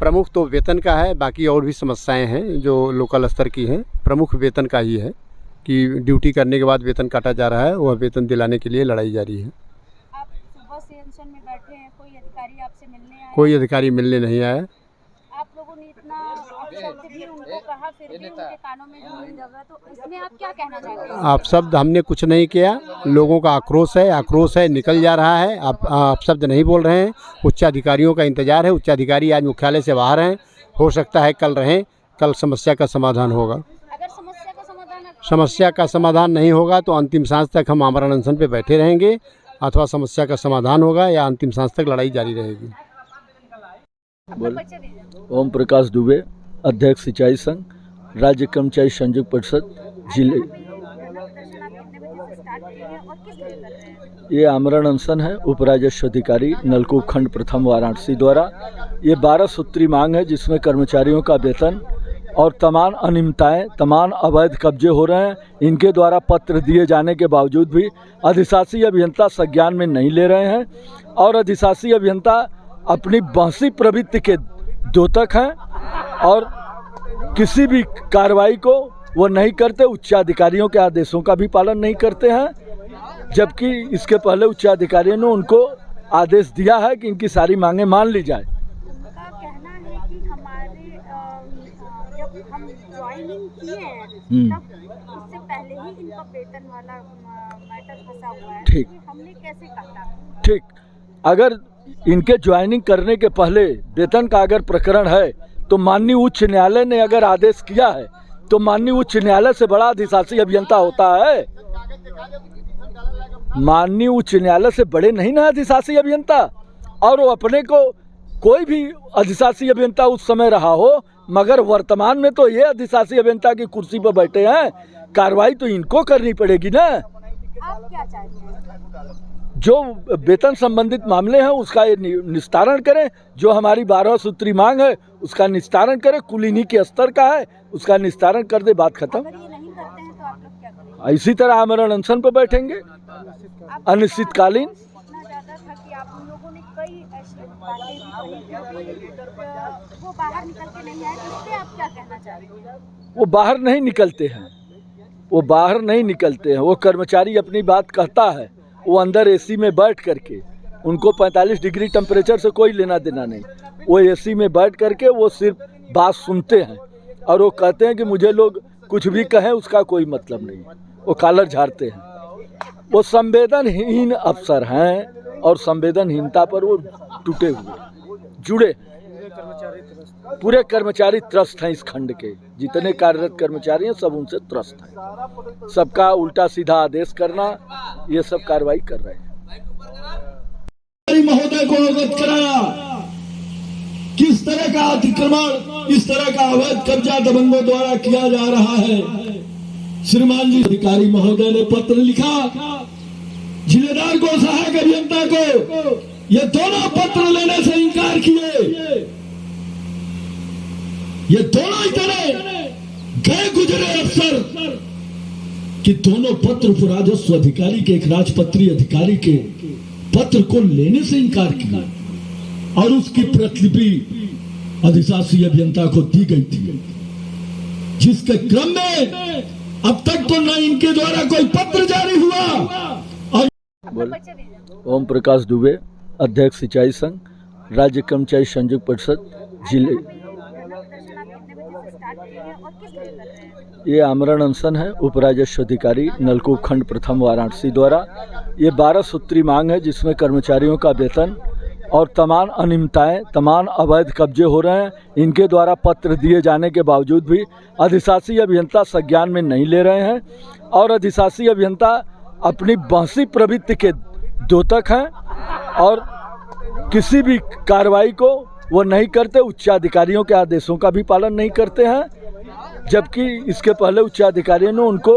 प्रमुख तो वेतन का है, बाकी और भी समस्याएं हैं जो लोकल स्तर की हैं। प्रमुख वेतन का ही है कि ड्यूटी करने के बाद वेतन काटा जा रहा है, वह वेतन दिलाने के लिए लड़ाई जारी है। आप सुबह से अनशन में बैठे हैं, कोई अधिकारी आपसे मिलने आया? कोई अधिकारी मिलने नहीं आया। आप लोगों ने इतना शब्द भी उनको कहा, फिर भी उनके कानों में जूं नहीं लगा, तो इसमें आप क्या कहना चाहते हैं? आप शब्द हमने कुछ नहीं किया, लोगों का आक्रोश है, निकल जा रहा है। आप शब्द नहीं बोल रहे हैं। उच्च अधिकारियों का इंतजार है। उच्च अधिकारी आज मुख्यालय से बाहर हैं, हो सकता है कल रहें। कल समस्या का समाधान होगा। अगर समस्या का समाधान नहीं होगा तो अंतिम सांस तक हम आमरण अनशन पे बैठे रहेंगे, अथवा समस्या का समाधान होगा या अंतिम सांस तक लड़ाई जारी रहेगी। ओम प्रकाश दुबे, अध्यक्ष सिंचाई संघ, राज्य कर्मचारी संयुक्त परिषद जिले। ये आमरण अनशन है उपराजस्व अधिकारी नलकूप खंड प्रथम वाराणसी द्वारा। ये 12 सूत्री मांग है जिसमें कर्मचारियों का वेतन और तमाम अनियमितताएं, तमाम अवैध कब्जे हो रहे हैं। इनके द्वारा पत्र दिए जाने के बावजूद भी अधिशासी अभियंता संज्ञान में नहीं ले रहे हैं और अधिशासी अभियंता अपनी बहसी प्रवृत्ति के द्योतक हैं और किसी भी कार्रवाई को वो नहीं करते। उच्चाधिकारियों के आदेशों का भी पालन नहीं करते हैं, जबकि इसके पहले उच्चाधिकारियों ने उनको आदेश दिया है कि इनकी सारी मांगें मान ली जाए। उनका कहना है कि हमारे जब हम ज्वाइनिंग किए हैं तब उससे पहले ही इनका वेतन वाला मैटर फंसा हुआ है। ठीक, हमने कैसे काटा? ठीक, अगर इनके ज्वाइनिंग करने के पहले वेतन का अगर प्रकरण है तो माननीय उच्च न्यायालय ने अगर आदेश किया है तो माननीय उच्च न्यायालय से बड़ा अधिशासी अभियंता होता है। माननीय उच्च न्यायालय से बड़े नहीं ना अधिशासी अभियंता। और वो अपने को कोई भी अधिशासी अभियंता उस समय रहा हो, मगर वर्तमान में तो ये अधिशासी अभियंता की कुर्सी पर बैठे हैं। कार्रवाई तो इनको करनी पड़ेगी ना। आप क्या चाहते हैं? जो वेतन संबंधित मामले हैं उसका ये निस्तारण करें। जो हमारी 12 सूत्री मांग है उसका निस्तारण करें। कुलीनी के स्तर का है उसका निस्तारण कर दे, बात खत्म। अगर ये नहीं करते हैं तो आप लोग क्या करेंगे? इसी तरह आमरण अनशन पर बैठेंगे अनिश्चितकालीन। इतना ज़्यादा था कि आप उन लोगों ने कई ऐसी बातें भी कही क्योंकि वो बाहर निकल के नहीं आए, तो इससे आप क्या कहना चाहते हैं? वो बाहर नहीं निकलते हैं, वो बाहर नहीं निकलते हैं। वो कर्मचारी अपनी बात कहता है, वो अंदर एसी में बैठ करके, उनको 45 डिग्री टेम्परेचर से कोई लेना देना नहीं। वो एसी में बैठ करके वो सिर्फ बात सुनते हैं और वो कहते हैं कि मुझे लोग कुछ भी कहें उसका कोई मतलब नहीं। वो कॉलर झाड़ते हैं। वो संवेदनहीन अफसर हैं और संवेदनहीनता पर वो टूटे हुए जुड़े। पूरे कर्मचारी त्रस्त हैं। इस खंड के जितने कार्यरत कर्मचारी हैं सब उनसे त्रस्त हैं। सबका उल्टा सीधा आदेश करना, ये सब कार्रवाई कर रहे हैं। महोदय को अवगत कराया किस तरह का अतिक्रमण, इस तरह का अवैध कब्जा दबंगों द्वारा किया जा रहा है। श्रीमान जी अधिकारी महोदय ने पत्र लिखा जिलेदार को, सहायक अभियंता को। ये दोनों पत्र लेने से इनकार किए। ये दोनों इतने गए गुजरे अफसर कि दोनों पत्र राजस्व अधिकारी के, एक राजपत्रीय अधिकारी के पत्र को लेने से इनकार किया और उसकी प्रतिलिपि अधिशासी अभियंता को दी गई थी, जिसके क्रम में अब तक तो न इनके द्वारा कोई पत्र जारी हुआ। और ओम प्रकाश दुबे, अध्यक्ष सिंचाई संघ, राज्य कर्मचारी संयुक्त परिषद जिले। ये आमरण अनशन है उपराजस्व अधिकारी नलकूप खंड प्रथम वाराणसी द्वारा। ये 12 सूत्री मांग है जिसमें कर्मचारियों का वेतन और तमाम अनियमितताएं, तमाम अवैध कब्जे हो रहे हैं। इनके द्वारा पत्र दिए जाने के बावजूद भी अधिशासी अभियंता संज्ञान में नहीं ले रहे हैं और अधिशासी अभियंता अपनी बहसी प्रवृत्ति के द्योतक हैं और किसी भी कार्रवाई को वो नहीं करते। उच्चाधिकारियों के आदेशों का भी पालन नहीं करते हैं, जबकि इसके पहले उच्चाधिकारियों ने उनको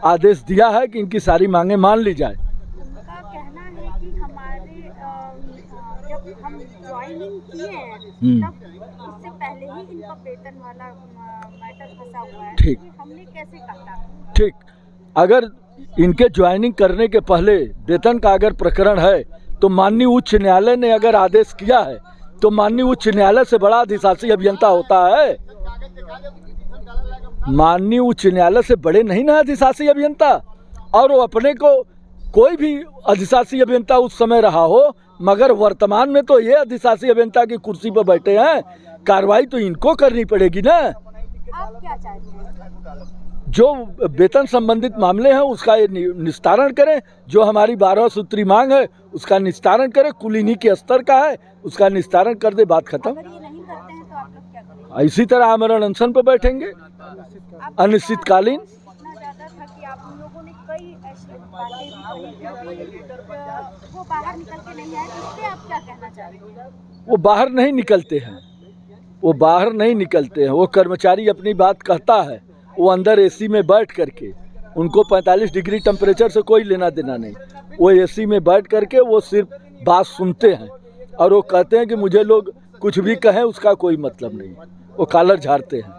आदेश दिया है कि इनकी सारी मांगें मान ली जाए। उनका कहना है कि हमारे जब हम ज्वाइनिंग किए हैं तब उससे पहले ही इनका वेतन वाला मैटर फंसा हुआ है। ठीक, हमने कैसे काटा? ठीक, अगर इनके ज्वाइनिंग करने के पहले वेतन का अगर प्रकरण है तो माननीय उच्च न्यायालय ने अगर आदेश किया है तो माननीय उच्च न्यायालय से बड़ा अधिशासी अभियंता होता है? माननीय उच्च न्यायालय से बड़े नहीं ना अधिशासी अभियंता। और वो अपने को कोई भी अधिशासी अभियंता उस समय रहा हो, मगर वर्तमान में तो ये अधिशासी अभियंता की कुर्सी पर बैठे हैं, कार्रवाई तो इनको करनी पड़ेगी ना। आप क्या चाहते हैं? जो वेतन संबंधित मामले हैं उसका ये निस्तारण करें, जो हमारी 12 सूत्री मांग है उसका निस्तारण करें, कुल इन्हीं के स्तर का है, उसका निस्तारण कर दे, बात खत्म। अगर ये नहीं करते हैं तो आप लोग क्या करेंगे? इसी तरह आमरण अनशन पर बैठेंगे अनिश्चितकालीन। इतना ज़्यादा था कि आप उन लोगों ने कई ऐसी बातें भी कही, वो बाहर निकल के नहीं आए, तो इससे आप क्या कहना चाहते हैं? वो बाहर नहीं निकलते हैं, वो बाहर नहीं निकलते हैं। वो कर्मचारी अपनी बात कहता है, वो अंदर एसी में बैठ करके, उनको 45 डिग्री टेम्परेचर से कोई लेना देना नहीं, वो एसी में बैठ करके वो सिर्फ बात सुनते हैं और वो कहते हैं कि मुझे लोग कुछ भी कहें उसका कोई मतलब नहीं। वो कॉलर झाड़ते हैं।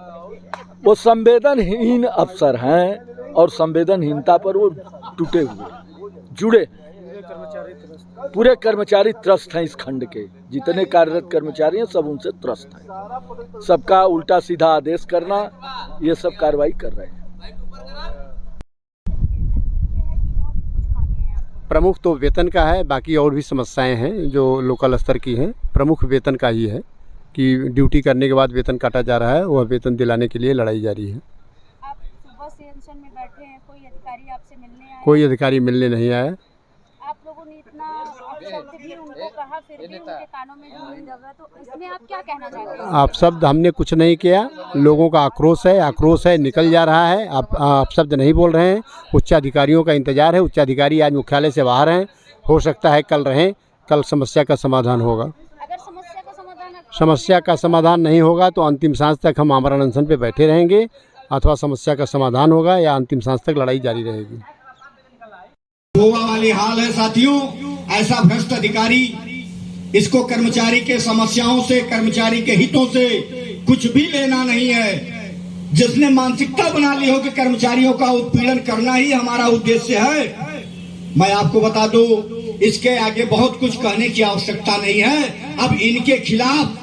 वो संवेदनहीन अफसर हैं और संवेदनहीनता पर वो टूटे हुए जुड़े। पूरे कर्मचारी त्रस्त हैं इस खंड के, जितने कार्यरत कर्मचारी हैं सब उनसे त्रस्त हैं। सबका उल्टा सीधा आदेश करना, ये सब कार्रवाई कर रहे हैं। प्रमुख तो वेतन का है, बाकी और भी समस्याएं हैं जो लोकल स्तर की हैं। प्रमुख वेतन का ही है कि ड्यूटी करने के बाद वेतन काटा जा रहा है, वह वेतन दिलाने के लिए लड़ाई जारी है। आप सुबह से अनशन में बैठे हैं, कोई अधिकारी आपसे मिलने आया? कोई अधिकारी मिलने नहीं आया। आप लोगों ने इतना शब्द भी उनको कहा, फिर भी उनके कानों में जूं नहीं लगा, तो इसमें आप क्या कहना चाहते हैं? आप शब्द हमने कुछ नहीं किया, लोगों का आक्रोश है, निकल जा रहा है। आप शब्द नहीं बोल रहे हैं। उच्च अधिकारियों का इंतजार है। उच्च अधिकारी आज मुख्यालय से बाहर हैं, हो सकता है कल रहें, कल समस्या का समाधान होगा। अगर समस्या का समाधान नहीं होगा तो अंतिम सांस तक हम आमरण अनशन पे बैठे रहेंगे, अथवा समस्या का समाधान होगा या अंतिम सांस तक लड़ाई जारी रहेगी। गोवा वाली हाल है साथियों। ऐसा भ्रष्ट अधिकारी, इसको कर्मचारी के समस्याओं से, कर्मचारी के हितों से कुछ भी लेना नहीं है। जिसने मानसिकता बना ली हो कि कर्मचारियों का उत्पीड़न करना ही हमारा उद्देश्य है, मैं आपको बता दूं, इसके आगे बहुत कुछ कहने की आवश्यकता नहीं है। अब इनके खिलाफ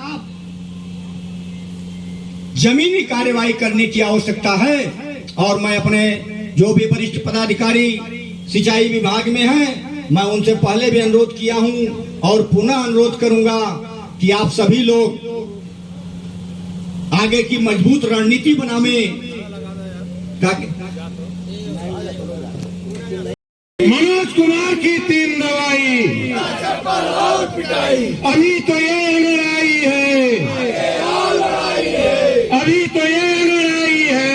जमीनी कार्रवाई करने की आवश्यकता है। और मैं अपने जो भी वरिष्ठ पदाधिकारी सिंचाई विभाग में हैं, मैं उनसे पहले भी अनुरोध किया हूं और पुनः अनुरोध करूंगा कि आप सभी लोग आगे की मजबूत रणनीति बनावें। मनोज कुमार की 3 दवाई, अभी तो ये लड़ाई है, अभी तो ये लड़ाई है।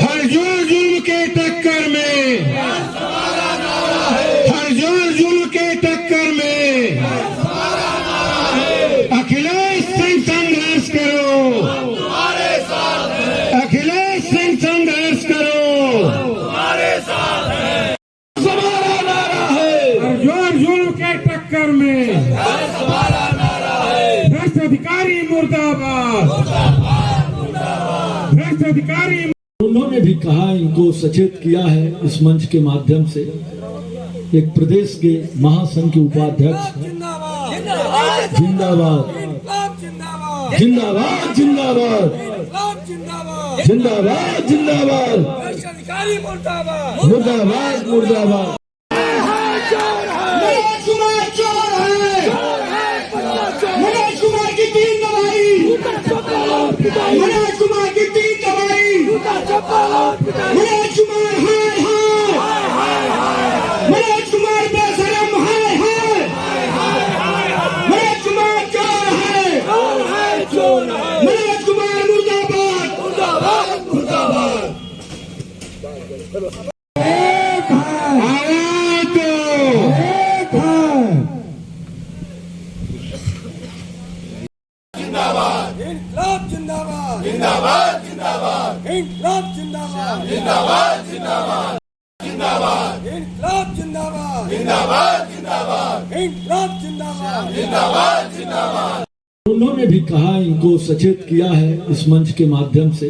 हर जोर जुल्म के टक्कर में, हर जोर जुल्म के टक्कर में अखिलेश सिंह संघर्ष करो, अखिलेश सिंह संघर्ष करो। हमारा नारा है, हर जोर जुल्म के टक्कर में भ्रष्ट अधिकारी मुर्दाबाद, भ्रष्ट अधिकारी। उन्होंने भी कहा, इनको सचेत किया है इस मंच के माध्यम से। एक प्रदेश के महासंघ के उपाध्यक्ष जिंदाबाद, जिंदाबाद, जिंदाबाद, जिंदाबाद, जिंदाबाद, मुर्दाबाद, मुर्दाबाद। मनोज कुमार चोर है, मनोज कुमार की 3 दवाई, मनोज कुमार की 3 दवाई, मनोज कुमार हाय, मनोज कुमार बेशरम हाय, मनोज कुमार चोर है, मनोज कुमार मुर्दाबाद, मुर्दाबाद। एक है, आवाज दो, एक है। जिंदाबाद, इनकलाब जिंदाबाद, जिंदाबाद, जिंदाबाद, इनकलाब जिंदाबाद, जिंदाबाद, जिंदाबाद, जिंदाबाद, इनकलाब जिंदाबाद, जिंदाबाद, जिंदाबाद, इनकलाब जिंदाबाद, जिंदाबाद, जिंदाबाद। उन्होंने भी कहा, इनको सचेत किया है इस मंच के माध्यम से।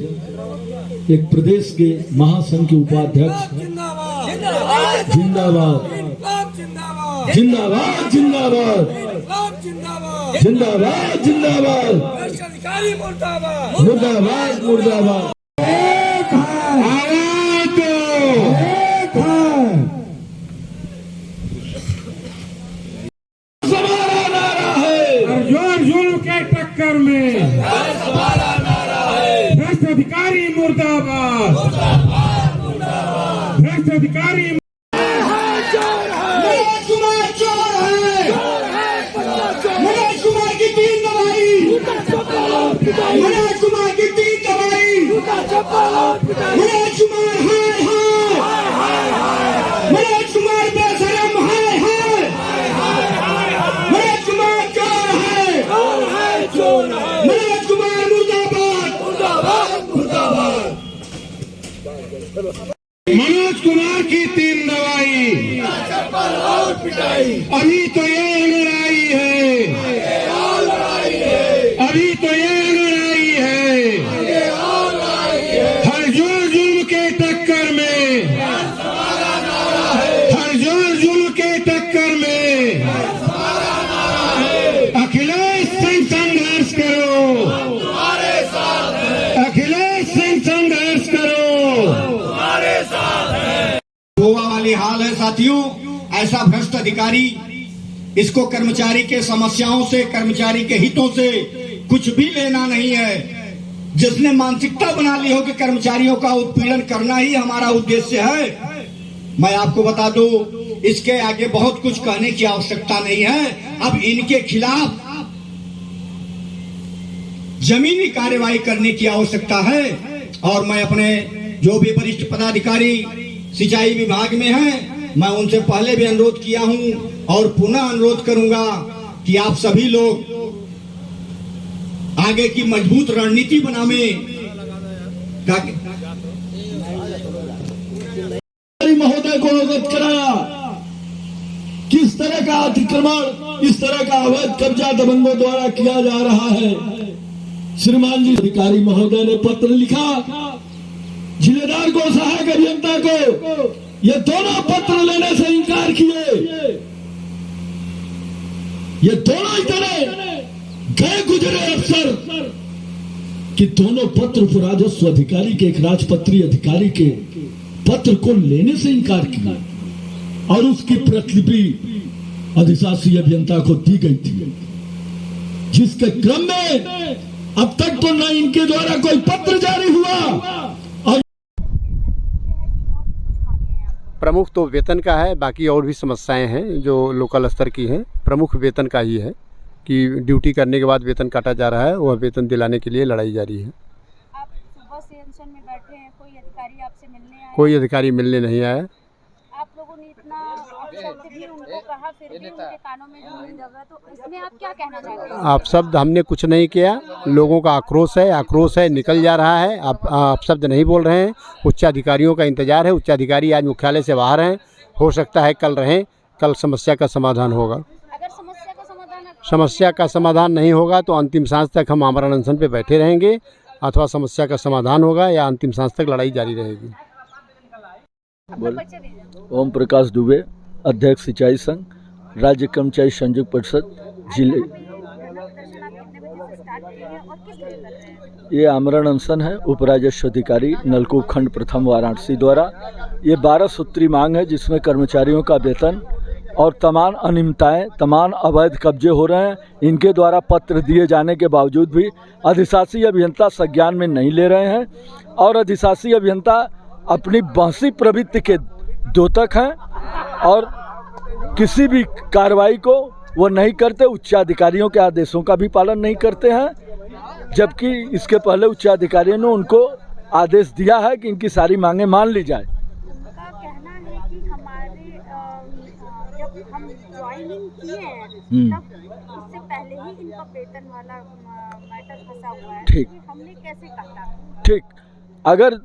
एक प्रदेश के महासंघ के उपाध्यक्ष जिंदाबाद, जिंदाबाद, जिंदाबाद, जिंदाबाद, इनकलाब जिंदाबाद जिंदाबाद जिंदाबाद भ्रष्ट अधिकारी मुर्दाबाद मुर्दाबाद मुर्दाबाद। एक है आवाज दो। एक है हमारा नारा है और जोर जुल्म के टक्कर में भ्रष्ट अधिकारी मुर्दाबाद भ्रष्ट अधिकारी मनोज कुमार चोर है। मनोज कुमार की 3 दवाई। मनोज कुमार की 3 दवाई। मनोज कुमार हाय हाय। मनोज कुमार बेशरम हाय हाय। मनोज कुमार चोर है। मनोज कुमार मुर्दाबाद। मनोज कुमार की 3 दवाई। अभी तो ये लड़ाई है। अभी तो ये लड़ाई है। हर जोर जुल्म के टक्कर में। हर जोर जुल्म के टक्कर में। अखिलेश सिंह संघर्ष करो। अखिलेश सिंह संघर्ष करो। गोवा वाली हाल है साथियों। ऐसा भ्रष्ट अधिकारी, इसको कर्मचारी के समस्याओं से, कर्मचारी के हितों से कुछ भी लेना नहीं है। जिसने मानसिकता बना ली हो कि कर्मचारियों का उत्पीड़न करना ही हमारा उद्देश्य है, मैं आपको बता दूं, इसके आगे बहुत कुछ कहने की आवश्यकता नहीं है। अब इनके खिलाफ जमीनी कार्रवाई करने की आवश्यकता है। और मैं अपने जो भी वरिष्ठ पदाधिकारी सिंचाई विभाग में हैं, मैं उनसे पहले भी अनुरोध किया हूं और पुनः अनुरोध करूंगा कि आप सभी लोग आगे की मजबूत रणनीति बनावें। महोदय को अवगत कराया किस तरह का अतिक्रमण, इस तरह का अवैध कब्जा दबंगों द्वारा किया जा रहा है। श्रीमान जी अधिकारी महोदय ने पत्र लिखा जिलेदार को, सहायक अभियंता को, ये दोनों पत्र लेने से इनकार किए। ये दोनों इतने गए गुजरे अफसर कि दोनों पत्र राजस्व अधिकारी के, एक राजपत्रीय अधिकारी के पत्र को लेने से इनकार किया और उसकी प्रतिलिपि अधिशासी अभियंता को दी गई थी, जिसके क्रम में अब तक तो न इनके द्वारा कोई पत्र जारी हुआ। और प्रमुख तो वेतन का है, बाकी और भी समस्याएं हैं जो लोकल स्तर की हैं। प्रमुख वेतन का ही है कि ड्यूटी करने के बाद वेतन काटा जा रहा है, वह वेतन दिलाने के लिए लड़ाई जारी है। आप सुबह से अनशन में बैठे हैं, कोई अधिकारी आपसे मिलने आया? कोई अधिकारी मिलने नहीं आया। आप लोगों ने इतना शब्द भी उनको कहा, फिर भी उनके कानों में जूं नहीं लगा, तो इसमें आप क्या कहना चाहते हैं? आप शब्द हमने कुछ नहीं किया। लोगों का आक्रोश है, निकल जा रहा है। आप शब्द नहीं बोल रहे हैं। उच्चाधिकारियों का इंतजार है। उच्चाधिकारी आज मुख्यालय से बाहर हैं, हो सकता है कल रहें। कल समस्या का समाधान होगा। अगर समस्या का समाधान नहीं होगा तो अंतिम सांस तक हम आमरण अनशन पे बैठे रहेंगे, अथवा समस्या का समाधान होगा या अंतिम सांस तक लड़ाई जारी रहेगी। ओम प्रकाश दुबे, अध्यक्ष सिंचाई संघ, राज्य कर्मचारी संयुक्त परिषद जिले। ये आमरण अनशन है उपराजस्व अधिकारी नलकूप खंड प्रथम वाराणसी द्वारा। ये 12 सूत्री मांग है, जिसमें कर्मचारियों का वेतन और तमाम अनियमितताएं, तमाम अवैध कब्जे हो रहे हैं। इनके द्वारा पत्र दिए जाने के बावजूद भी अधिशासी अभियंता संज्ञान में नहीं ले रहे हैं और अधिशासी अभियंता अपनी बहसी प्रवृत्ति के द्योतक हैं और किसी भी कार्रवाई को वो नहीं करते। उच्चाधिकारियों के आदेशों का भी पालन नहीं करते हैं, जबकि इसके पहले उच्चाधिकारियों ने उनको आदेश दिया है कि इनकी सारी मांगें मान ली जाए। उनका कहना है कि हमारे जब हम ज्वाइनिंग किए हैं तब उससे पहले ही इनका वेतन वाला मैटर फंसा हुआ है। ठीक, हमने कैसे काटा? ठीक, अगर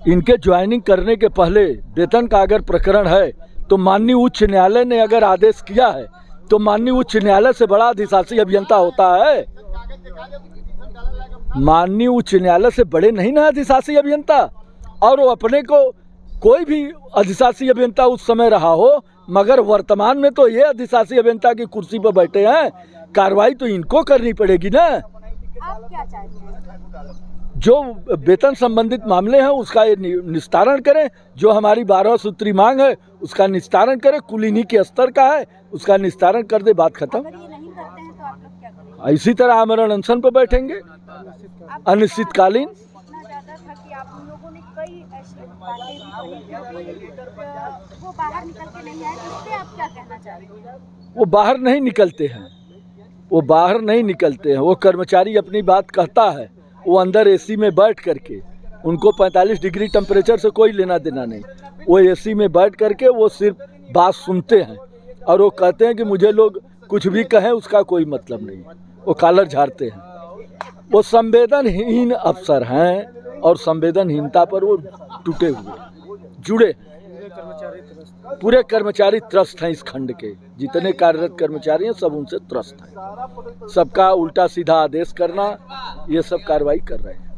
इनके ज्वाइनिंग करने के पहले वेतन का अगर प्रकरण है तो माननीय उच्च न्यायालय ने अगर आदेश किया है तो माननीय उच्च न्यायालय से बड़ा अधिशासी अभियंता होता है? माननीय उच्च न्यायालय से बड़े नहीं ना अधिशासी अभियंता। और वो अपने को कोई भी अधिशासी अभियंता उस समय रहा हो, मगर वर्तमान में तो ये अधिशासी अभियंता की कुर्सी पर बैठे हैं, कार्रवाई तो इनको करनी पड़ेगी ना। आप क्या चाहते हैं? जो वेतन संबंधित मामले हैं उसका ये निस्तारण करें, जो हमारी 12 सूत्री मांग है उसका निस्तारण करें, कुलीनी के स्तर का है उसका निस्तारण कर दे, बात खत्म। अगर ये नहीं करते हैं तो आप लोग क्या करेंगे? इसी तरह आमरण अनशन पर बैठेंगे अनिश्चितकालीन। इतना ज़्यादा था कि आप उन लोगों ने कई ऐसी बातें भी कही कि वो बाहर निकल के नहीं आए, इस पे आप क्या कहना चाहते हैं? वो बाहर नहीं निकलते हैं, वो बाहर नहीं निकलते हैं। वो कर्मचारी अपनी बात कहता है, वो अंदर एसी में बैठ करके, उनको 45 डिग्री टेम्परेचर से कोई लेना देना नहीं। वो एसी में बैठ करके वो सिर्फ बात सुनते हैं और वो कहते हैं कि मुझे लोग कुछ भी कहें उसका कोई मतलब नहीं। वो कॉलर झाड़ते हैं। वो संवेदनहीन अफसर हैं और संवेदनहीनता पर वो टूटे हुए जुड़े। पूरे कर्मचारी त्रस्त हैं इस खंड के, जितने कार्यरत कर्मचारी हैं सब उनसे त्रस्त हैं। सबका उल्टा सीधा आदेश करना, ये सब कार्रवाई कर रहे हैं।